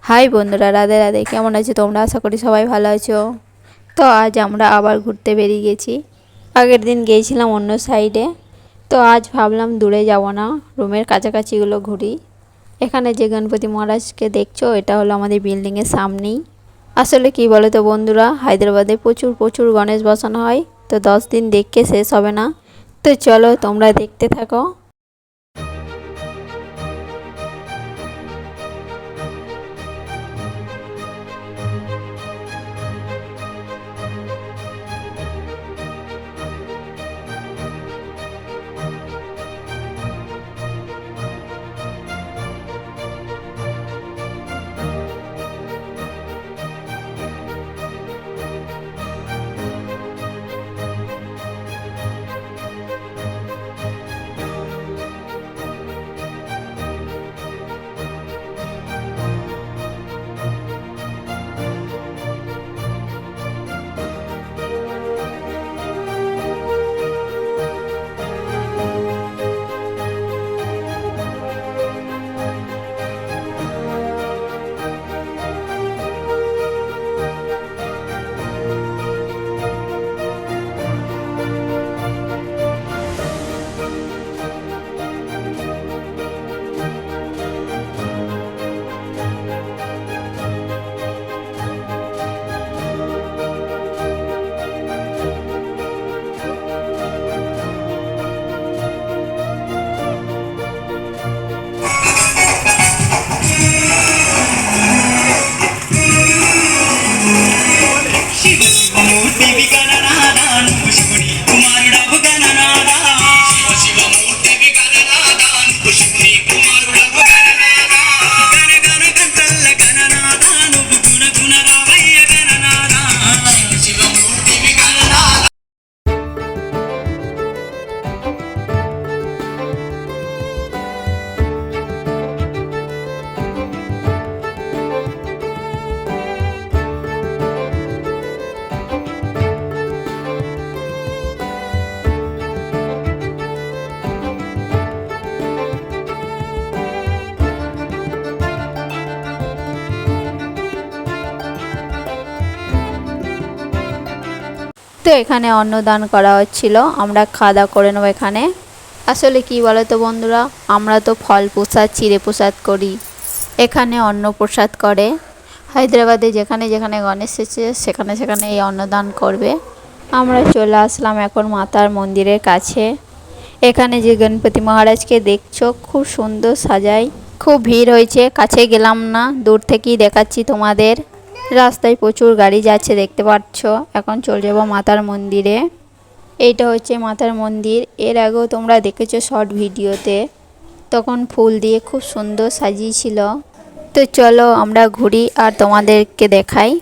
High বন্ধুরা, রাধে রাধে। কেমন আছো তোমরা? আশা করি সবাই ভালো আছো। তো আজ আমরা আবার ঘুরতে বেরিয়ে গেছি। আগের দিন গিয়েছিলাম অন্য সাইডে, তো আজ ভাবলাম দূরে যাব না, রুমের কাছাকাছিগুলো ঘুরি। এখানে যে গণপতি মহারাজকে দেখছো, এটা হলো আমাদের বিল্ডিংয়ের সামনেই। আসলে কি বলো তো বন্ধুরা, হায়দ্রাবাদে প্রচুর প্রচুর গণেশ বসানো হয়, তো 10 দিন দেখে শেষ হবে না। তো চলো তোমরা দেখতে থাকো। তো এখানে অন্নদান করা হচ্ছিল, আমরা খাওয়া দাওয়া করে নেবো এখানে। আসলে কি বলো তো বন্ধুরা, আমরা তো ফল প্রসাদ চিড়ে প্রসাদ করি, এখানে অন্ন প্রসাদ করে। হায়দ্রাবাদে যেখানে যেখানে গণেশ এসেছে সেখানে সেখানে এই অন্নদান করবে। আমরা চলে আসলাম এখন মাতার মন্দিরের কাছে। এখানে যে গণপতি মহারাজকে দেখছো, খুব সুন্দর সাজায়, খুব ভিড় হয়েছে, কাছে গেলাম না, দূর থেকেই দেখাচ্ছি তোমাদের। রাস্তায় প্রচুর গাড়ি যাচ্ছে দেখতে পাচ্ছ। এখন চলে যাবো মাতার মন্দিরে। এইটা হচ্ছে মাতার মন্দির, এর আগেও তোমরা দেখেছো শর্ট ভিডিওতে, তখন ফুল দিয়ে খুব সুন্দর সাজিয়েছিল। তো চলো আমরা ঘুরি আর তোমাদেরকে দেখাই।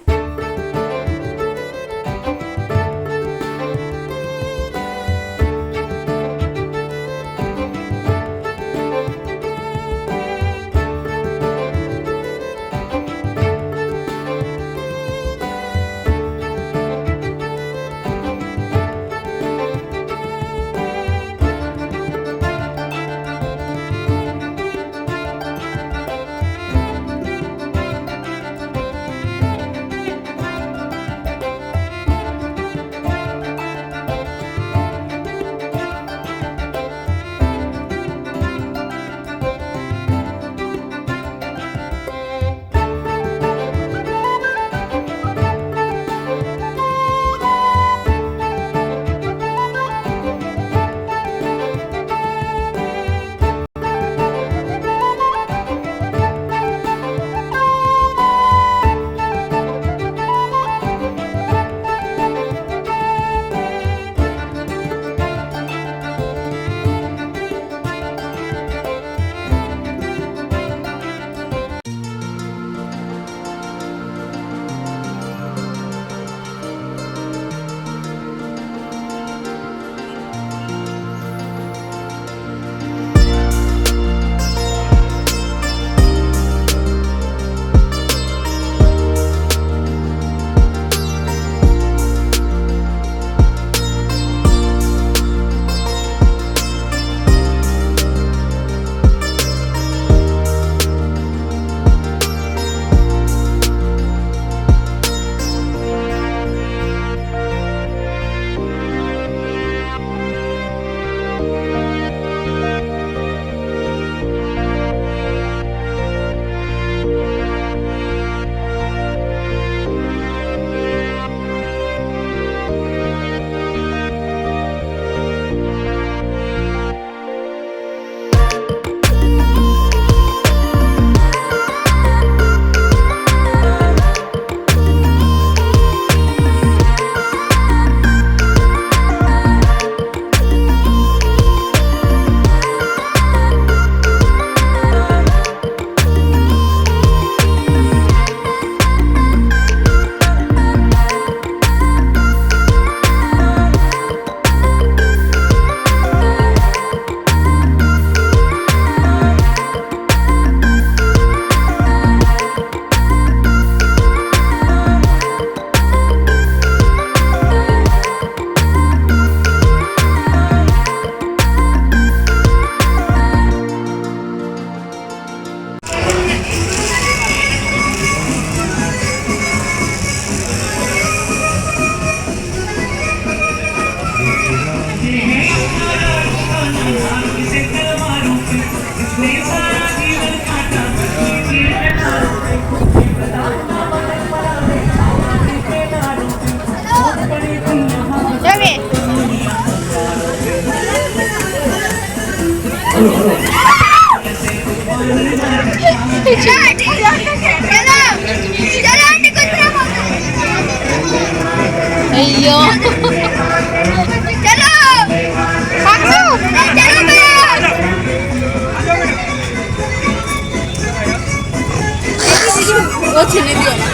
ও ছেড়ে দিও না।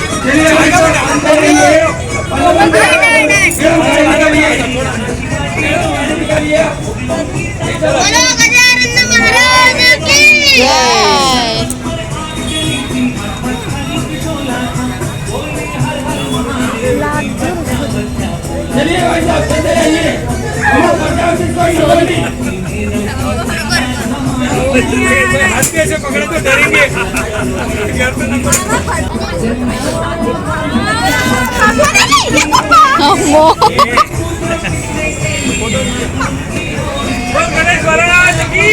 बोलो गजानन महाराज की জয়। चलिए भाई साहब चलते जाइए हाथ के ऐसे पकड़े तो डरेंगे আম্মু। गणेश महाराज की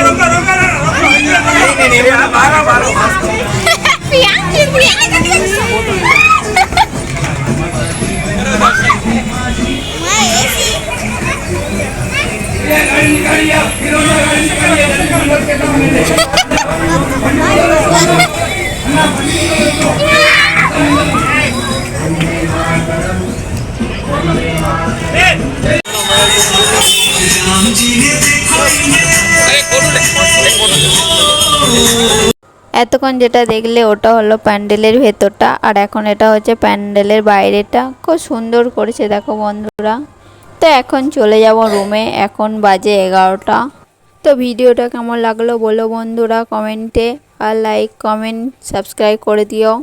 रोका रोका नहीं मारो मारो এতক্ষণ যেটা দেখলে ওটা হলো প্যান্ডেলের ভেতরটা, আর এখন এটা হচ্ছে প্যান্ডেলের বাইরেটা। খুব সুন্দর করেছে দেখো বন্ধুরা। তো এখন চলে যাব রুমে, এখন বাজে 11টা। তো ভিডিওটা কেমন লাগলো বলো বন্ধুরা কমেন্টে, আর লাইক কমেন্ট সাবস্ক্রাইব করে দিও।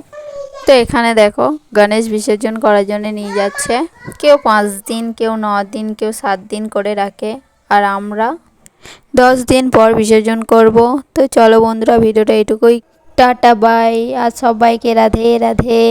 তো এখানে দেখো গণেশ বিসর্জন করার জন্য নিয়ে যাচ্ছে, কেউ 5 দিন, কেউ 9 দিন, কেউ 7 দিন করে রাখে, আর আমরা 10 দিন পর বিসর্জন করব। তো চলো বন্ধুরা ভিডিওটা এটুকুই, টাটা বাই, আর সবাইকে রাধে রাধে।